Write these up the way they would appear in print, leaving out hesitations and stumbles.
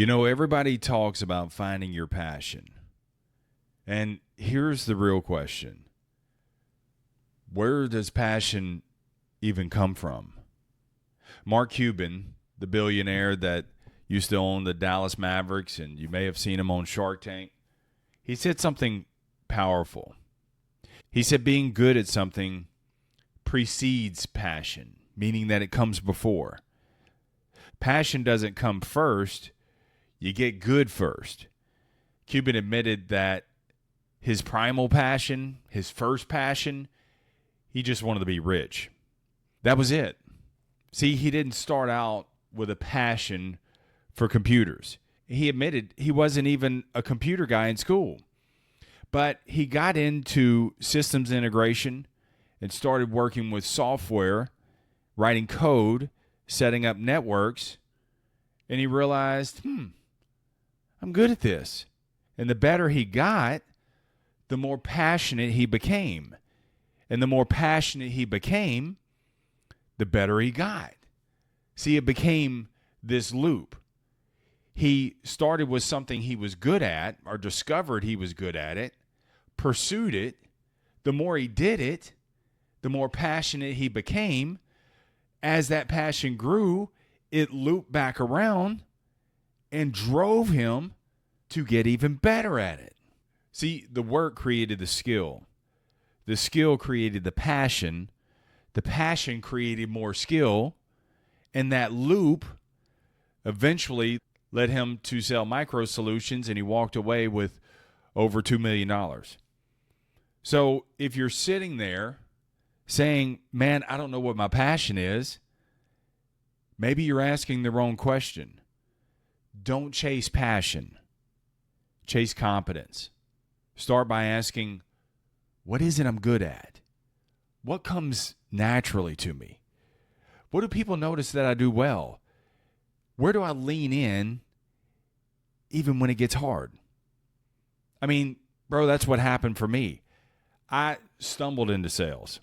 Everybody talks about finding your passion. And here's the real question. Where does passion even come from? Mark Cuban, the billionaire that used to own the Dallas Mavericks, and you may have seen him on Shark Tank, he said something powerful. He said being good at something precedes passion, meaning that it comes before. Passion doesn't come first. You get good first. Cuban admitted that his primal passion, his first passion, he just wanted to be rich. That was it. See, he didn't start out with a passion for computers. He admitted he wasn't even a computer guy in school. But he got into systems integration and started working with software, writing code, setting up networks, and he realized, I'm good at this. And the better he got, the more passionate he became. And the more passionate he became, the better he got. See, it became this loop. He started with something he was good at, or discovered he was good at it, pursued it. The more he did it, the more passionate he became. As that passion grew, it looped back around and drove him to get even better at it. See, the work created the skill. The skill created the passion. The passion created more skill. And that loop eventually led him to sell micro solutions, and he walked away with over $2 million. So if you're sitting there saying, man, I don't know what my passion is, maybe you're asking the wrong question. Don't chase passion. Chase competence. Start by asking, what is it I'm good at? What comes naturally to me? What do people notice that I do well? Where do I lean in even when it gets hard? I mean, bro, that's what happened for me. I stumbled into sales.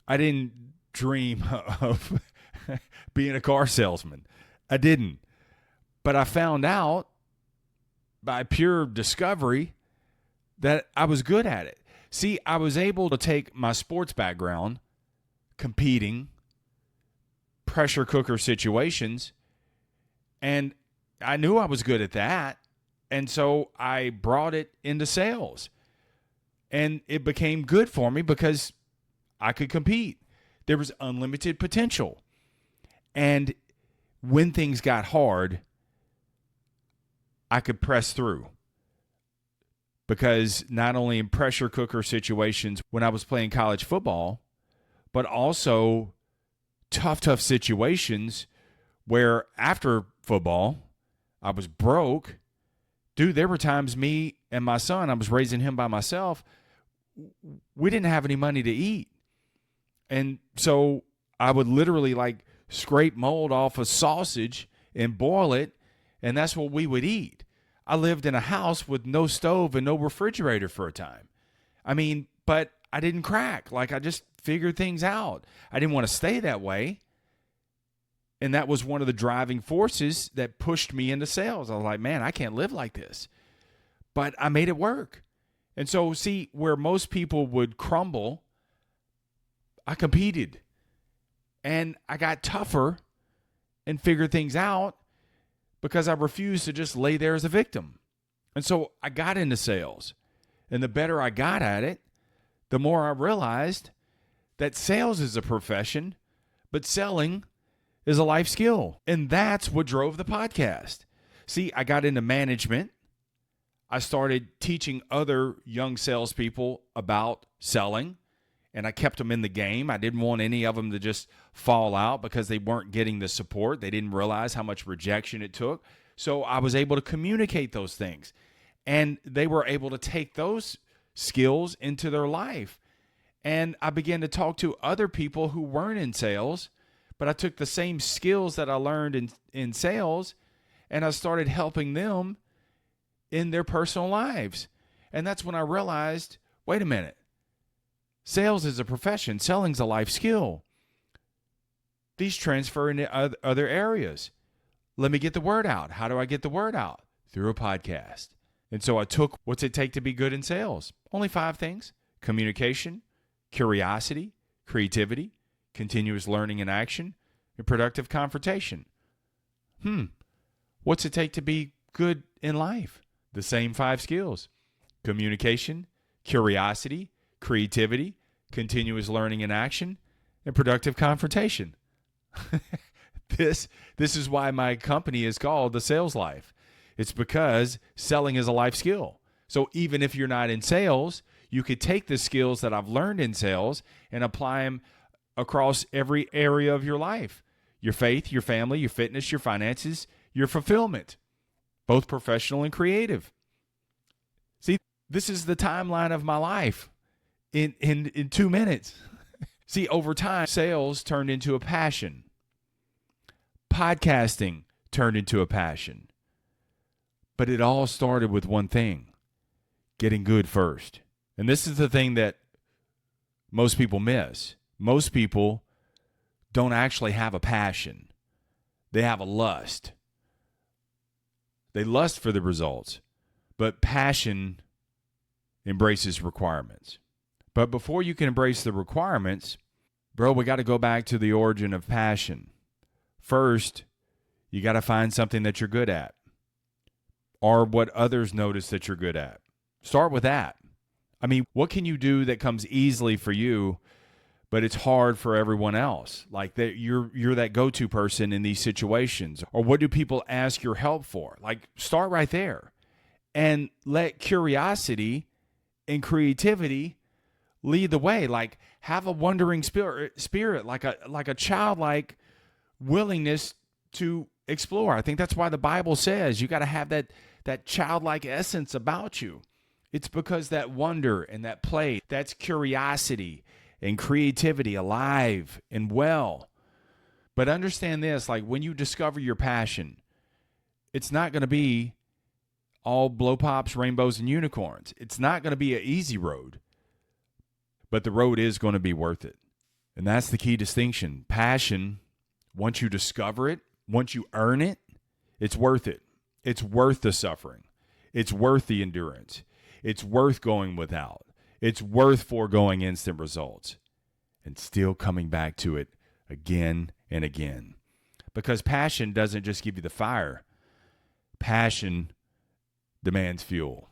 I didn't dream of being a car salesman. I didn't. But I found out by pure discovery that I was good at it. See, I was able to take my sports background, competing, pressure cooker situations, and I knew I was good at that. And so I brought it into sales. And it became good for me because I could compete. There was unlimited potential. And when things got hard, I could press through. Because not only in pressure cooker situations when I was playing college football, but also tough situations where after football, I was broke. Dude, there were times me and my son, I was raising him by myself, we didn't have any money to eat. And so I would literally scrape mold off a sausage and boil it, and that's what we would eat. I lived in a house with no stove and no refrigerator for a time. I mean, but I didn't crack. I just figured things out. I didn't want to stay that way. And that was one of the driving forces that pushed me into sales. I was like, man, I can't live like this. But I made it work. And so, see, where most people would crumble, I competed. And I got tougher and figured things out because I refused to just lay there as a victim. And so I got into sales. And the better I got at it, the more I realized that sales is a profession, but selling is a life skill. And that's what drove the podcast. See, I got into management. I started teaching other young salespeople about selling, and I kept them in the game. I didn't want any of them to just fall out because they weren't getting the support. They didn't realize how much rejection it took. So I was able to communicate those things, and they were able to take those skills into their life. And I began to talk to other people who weren't in sales, but I took the same skills that I learned in sales, and I started helping them in their personal lives. And that's when I realized, wait a minute, sales is a profession. Selling's a life skill. These transfer into other areas. let me get the word out. How do I get the word out? Through a podcast. And so I took what's it take to be good in sales? Only 5 things: communication, curiosity, creativity, continuous learning and action, and productive confrontation. What's it take to be good in life? The same 5 skills: communication, curiosity, creativity, continuous learning and action, and productive confrontation. This is why my company is called The Sales Life. It's because selling is a life skill. So even if you're not in sales, you could take the skills that I've learned in sales and apply them across every area of your life: your faith, your family, your fitness, your finances, your fulfillment, both professional and creative. See, this is the timeline of my life in 2 minutes. See, over time, sales turned into a passion. Podcasting turned into a passion. But it all started with one thing: getting good first. And this is the thing that most people miss. Most people don't actually have a passion. They have a lust. They lust for the results. But passion embraces requirements. But before you can embrace the requirements, bro, we got to go back to the origin of passion. First, you got to find something that you're good at, or what others notice that you're good at. Start with that. I mean, what can you do that comes easily for you, but it's hard for everyone else? Like that you're that go-to person in these situations. Or what do people ask your help for? Like, start right there and let curiosity and creativity lead the way. Like, have a wondering spirit, like a childlike willingness to explore. I think that's why the Bible says you got to have that childlike essence about you. It's because that wonder and that play, that's curiosity and creativity alive and well. But understand this, like when you discover your passion, it's not going to be all blow pops, rainbows, and unicorns. It's not going to be an easy road, but the road is going to be worth it. And that's the key distinction. Passion, once you discover it, once you earn it, it's worth it. It's worth the suffering. It's worth the endurance. It's worth going without. It's worth foregoing instant results and still coming back to it again and again. Because passion doesn't just give you the fire. Passion demands fuel.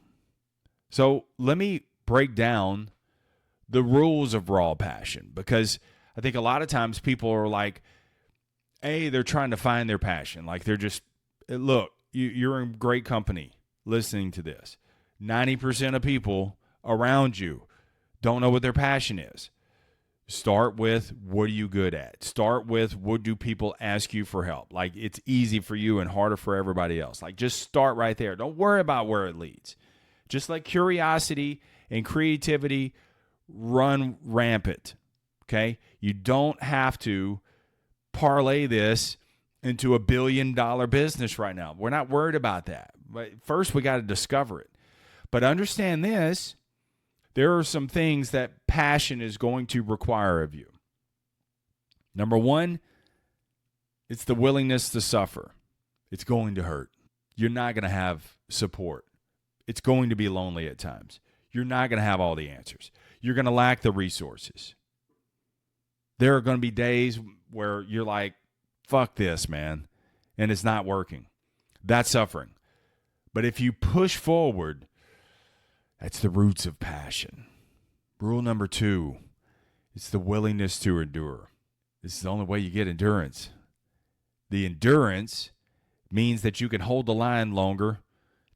So let me break down the rules of raw passion, because I think a lot of times people are like, they're trying to find their passion. Like they're just, look, you're in great company listening to this. 90% of people around you don't know what their passion is. Start with, what are you good at? Start with, what do people ask you for help? Like, it's easy for you and harder for everybody else. Like, just start right there. Don't worry about where it leads. Just let curiosity and creativity run rampant, okay? You don't have to parlay this into $1 billion business right now. We're not worried about that. But first, we got to discover it. But understand this, there are some things that passion is going to require of you. Number one, it's the willingness to suffer. It's going to hurt. You're not going to have support. It's going to be lonely at times. You're not going to have all the answers. You're going to lack the resources. There are going to be days where you're like, fuck this, man, and it's not working. That's suffering. But if you push forward, that's the roots of passion. Rule number 2, it's the willingness to endure. This is the only way you get endurance. The endurance means that you can hold the line longer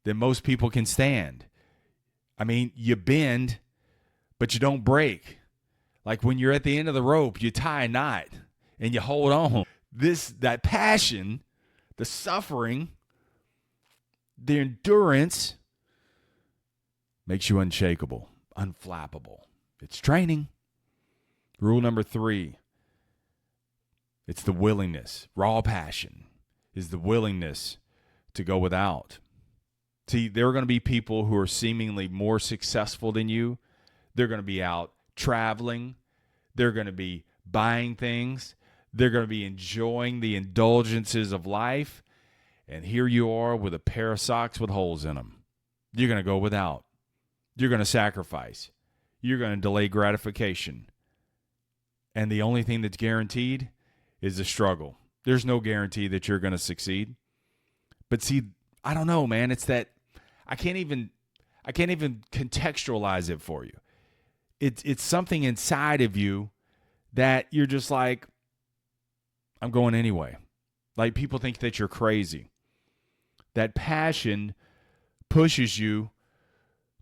than most people can stand. I mean, you bend, but you don't break. Like when you're at the end of the rope, you tie a knot and you hold on. That passion, the suffering, the endurance makes you unshakable, unflappable. It's training. Rule number 3, it's the willingness. Raw passion is the willingness to go without. See, there are going to be people who are seemingly more successful than you. They're going to be out traveling. They're going to be buying things. They're going to be enjoying the indulgences of life. And here you are with a pair of socks with holes in them. You're going to go without. You're going to sacrifice. You're going to delay gratification. And the only thing that's guaranteed is the struggle. There's no guarantee that you're going to succeed. But see, I don't know, man. It's that I can't even contextualize it for you. It's something inside of you that you're just like, I'm going anyway. Like, people think that you're crazy. That passion pushes you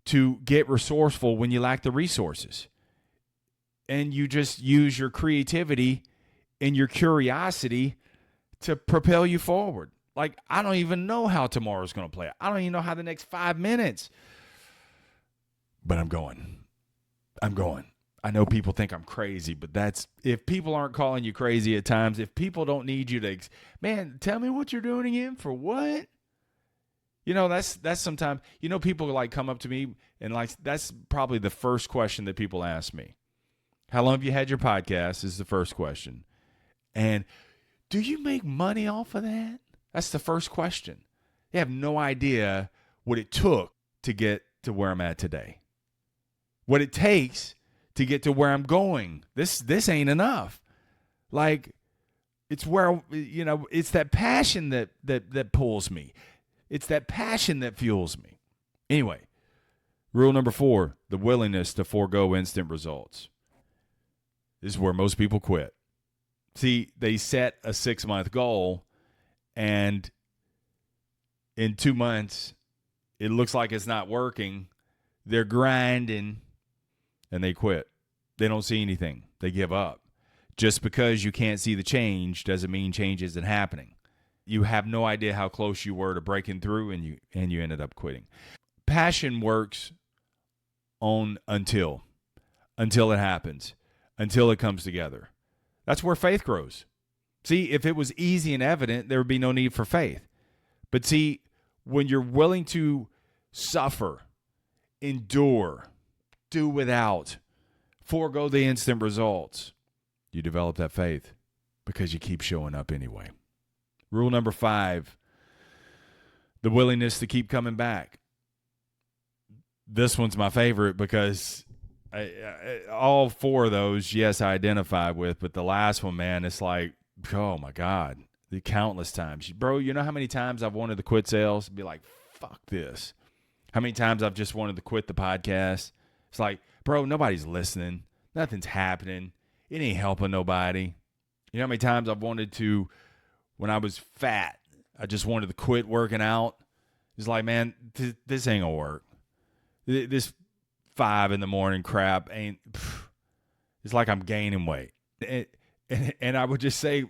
to get resourceful when you lack the resources. And you just use your creativity and your curiosity to propel you forward. Like, I don't even know how tomorrow's going to play out. I don't even know how the next 5 minutes. But I'm going. I know people think I'm crazy, but if people aren't calling you crazy at times, if people don't need you to, man, tell me what you're doing again for what? You know, that's sometimes, you know, people like come up to me and like, that's probably the first question that people ask me. How long have you had your podcast is the first question. And do you make money off of that? That's the first question. They have no idea what it took to get to where I'm at today. What it takes to get to where I'm going. This ain't enough. Like, it's where, you know, it's that passion that pulls me. It's that passion that fuels me. Anyway, rule number 4, the willingness to forego instant results. This is where most people quit. See, they set a 6-month goal, and in 2 months, it looks like it's not working. They're grinding, and they quit. They don't see anything. They give up. Just because you can't see the change doesn't mean change isn't happening. You have no idea how close you were to breaking through, and you ended up quitting. Passion works on until it happens, until it comes together. That's where faith grows. See, if it was easy and evident, there would be no need for faith. But see, when you're willing to suffer, endure, do without, forego the instant results, you develop that faith because you keep showing up anyway. Rule number 5, the willingness to keep coming back. This one's my favorite because all 4 of those, yes, I identify with, but the last one, man, it's like, oh my God, the countless times. Bro, you know how many times I've wanted to quit sales? Be like, fuck this. How many times I've just wanted to quit the podcast? It's like, bro, nobody's listening. Nothing's happening. It ain't helping nobody. You know how many times I've wanted to, when I was fat, I just wanted to quit working out. It's like, man, this ain't gonna work. This 5 a.m. crap ain't, it's like I'm gaining weight. And I would just say,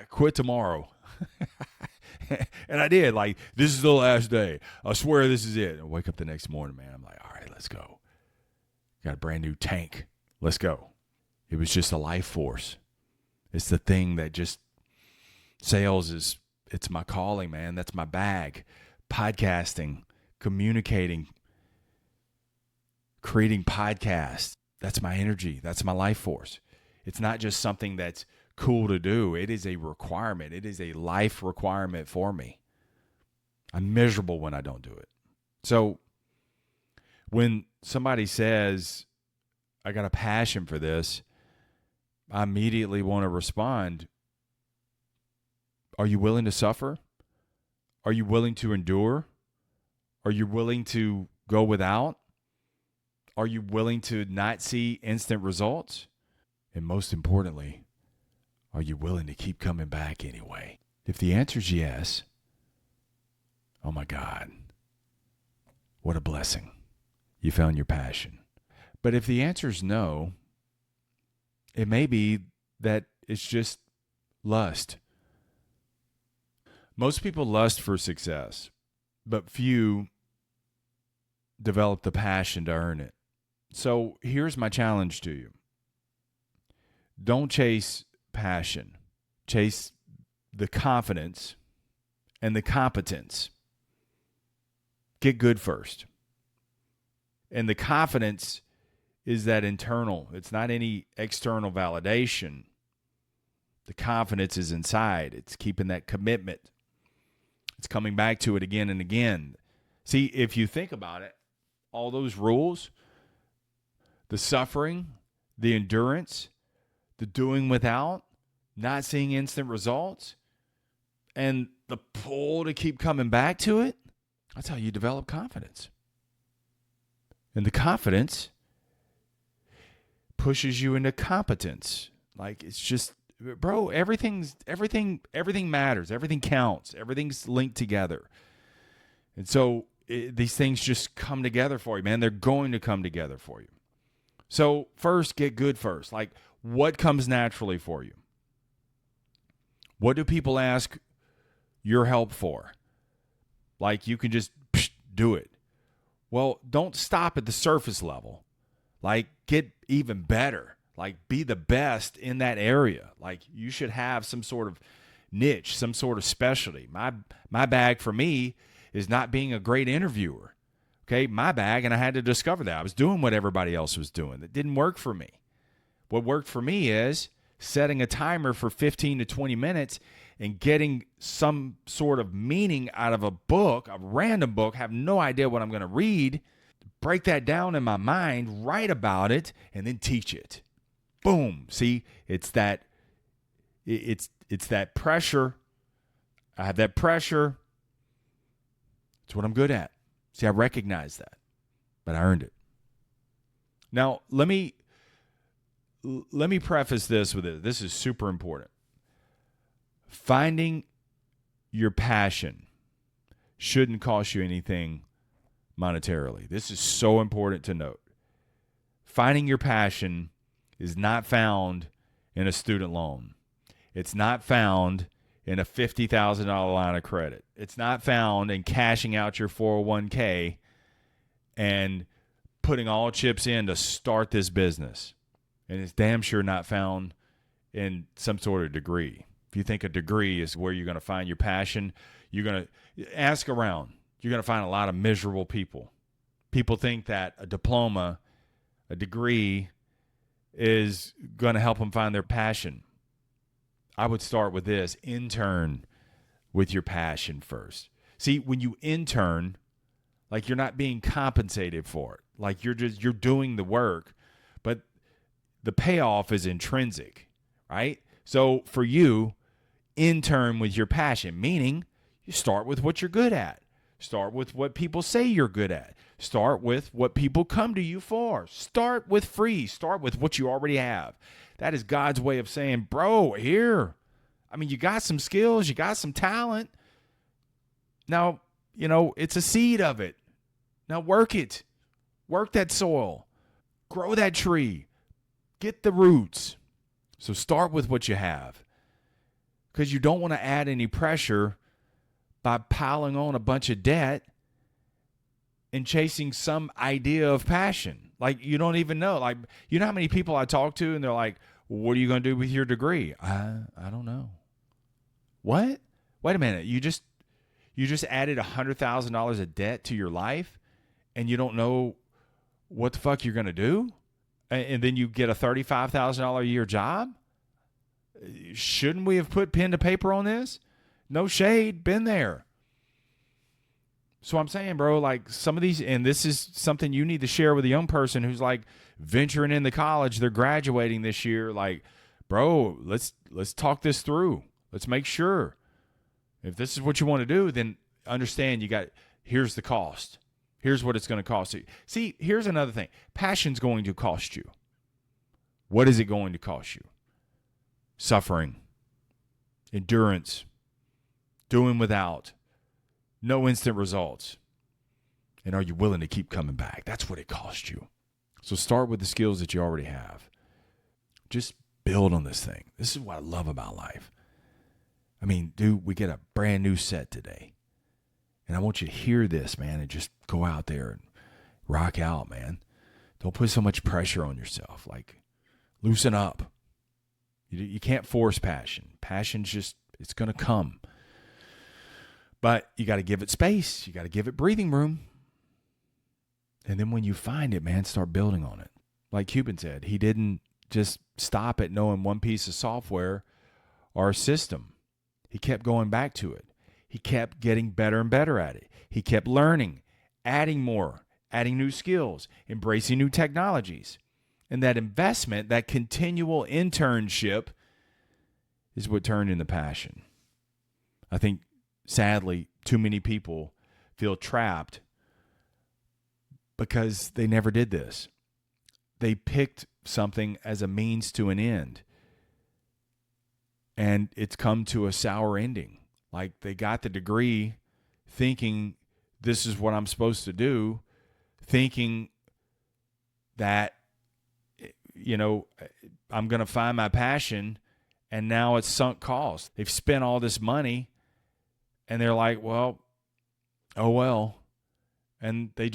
quit tomorrow. And I did. Like, this is the last day. I swear this is it. I wake up the next morning, man. I'm like, all right, let's go. Got a brand new tank. Let's go. It was just a life force. It's the thing that just, sales is, it's my calling, man. That's my bag. Podcasting, communicating, creating podcasts. That's my energy. That's my life force. It's not just something that's cool to do. It is a requirement. It is a life requirement for me. I'm miserable when I don't do it. So when somebody says, I got a passion for this, I immediately want to respond, are you willing to suffer? Are you willing to endure? Are you willing to go without? Are you willing to not see instant results? And most importantly, are you willing to keep coming back anyway? If the answer is yes, oh my God, what a blessing. You found your passion. But if the answer is no, it may be that it's just lust. Most people lust for success, but few develop the passion to earn it. So here's my challenge to you. Don't chase passion. Chase the confidence and the competence. Get good first. And the confidence is that internal. It's not any external validation. The confidence is inside. It's keeping that commitment. It's coming back to it again and again. See, if you think about it, all those rules, the suffering, the endurance, the doing without, not seeing instant results, and the pull to keep coming back to it, that's how you develop confidence. And the confidence pushes you into competence. Like, it's just, bro, everything matters. Everything counts. Everything's linked together. And so these things just come together for you, man. They're going to come together for you. So first, get good first. Like, what comes naturally for you? What do people ask your help for? Like, you can just do it. Well, don't stop at the surface level. Like, get even better. Like, be the best in that area. Like, you should have some sort of niche, some sort of specialty. My bag for me is not being a great interviewer. Okay, my bag, and I had to discover that. I was doing what everybody else was doing. That didn't work for me. What worked for me is setting a timer for 15 to 20 minutes and getting some sort of meaning out of a book, a random book, have no idea what I'm going to read, break that down in my mind, write about it, and then teach it. Boom. See, it's that pressure. I have that pressure. It's what I'm good at. See, I recognize that, but I earned it. Now, let me preface this with this. This is super important. Finding your passion shouldn't cost you anything monetarily. This is so important to note. Finding your passion is not found in a student loan. It's not found in a $50,000 line of credit. It's not found in cashing out your 401k and putting all chips in to start this business. And it's damn sure not found in some sort of degree. If you think a degree is where you're going to find your passion, you're going to ask around. You're going to find a lot of miserable people. People think that a diploma, a degree, is going to help them find their passion. I would start with this. Intern with your passion first. See, when you intern, like, you're not being compensated for it. Like, you're doing the work, but the payoff is intrinsic, right? So for you, intern with your passion, meaning you start with what you're good at. Start with what people say you're good at. Start with what people come to you for. Start with free. Start with what you already have. That is God's way of saying, bro, here. I mean, you got some skills. You got some talent. Now, it's a seed of it. Now work it. Work that soil. Grow that tree. Get the roots. So start with what you have. Because you don't want to add any pressure by piling on a bunch of debt and chasing some idea of passion. Like, you don't even know. Like, you know how many people I talk to and they're like, what are you going to do with your degree? I don't know. What? Wait a minute. You just added $100,000 of debt to your life and you don't know what the fuck you're going to do? And then you get a $35,000 a year job? Shouldn't we have put pen to paper on this? No shade, been there. So I'm saying, bro, like, some of these, and this is something you need to share with a young person who's like venturing into college, they're graduating this year. Like, bro, let's talk this through. Let's make sure. If this is what you want to do, then understand here's the cost. Here's what it's going to cost you. See, here's another thing. Passion's going to cost you. What is it going to cost you? Suffering, endurance, doing without, no instant results. And are you willing to keep coming back? That's what it costs you. So start with the skills that you already have. Just build on this thing. This is what I love about life. I mean, dude, we get a brand new set today. And I want you to hear this, man, and just go out there and rock out, man. Don't put so much pressure on yourself. Like, loosen up. You can't force passion. Passion's just, it's going to come. But you got to give it space. You got to give it breathing room. And then when you find it, man, start building on it. Like Cuban said, he didn't just stop at knowing one piece of software or a system. He kept going back to it. He kept getting better and better at it. He kept learning, adding more, adding new skills, embracing new technologies. And that investment, that continual internship, is what turned into passion. I think, sadly, too many people feel trapped because they never did this. They picked something as a means to an end. And it's come to a sour ending. Like, they got the degree thinking this is what I'm supposed to do, thinking that, I'm going to find my passion, and now it's sunk cost. They've spent all this money, and they're like, well, oh well. And they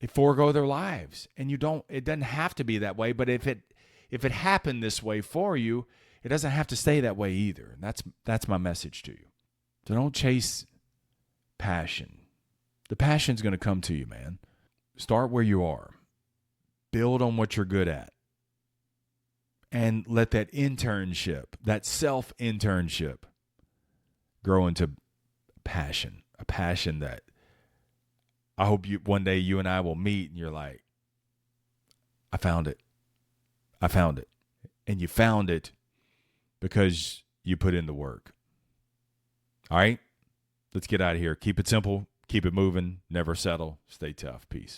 forego their lives. And it doesn't have to be that way, but if it happened this way for you, it doesn't have to stay that way either. And that's my message to you. So don't chase passion. The passion's going to come to you, man. Start where you are. Build on what you're good at. And let that internship, that self-internship, grow into passion. A passion that I hope one day you and I will meet and you're like, I found it. I found it. And you found it because you put in the work. All right? Let's get out of here. Keep it simple. Keep it moving. Never settle. Stay tough. Peace.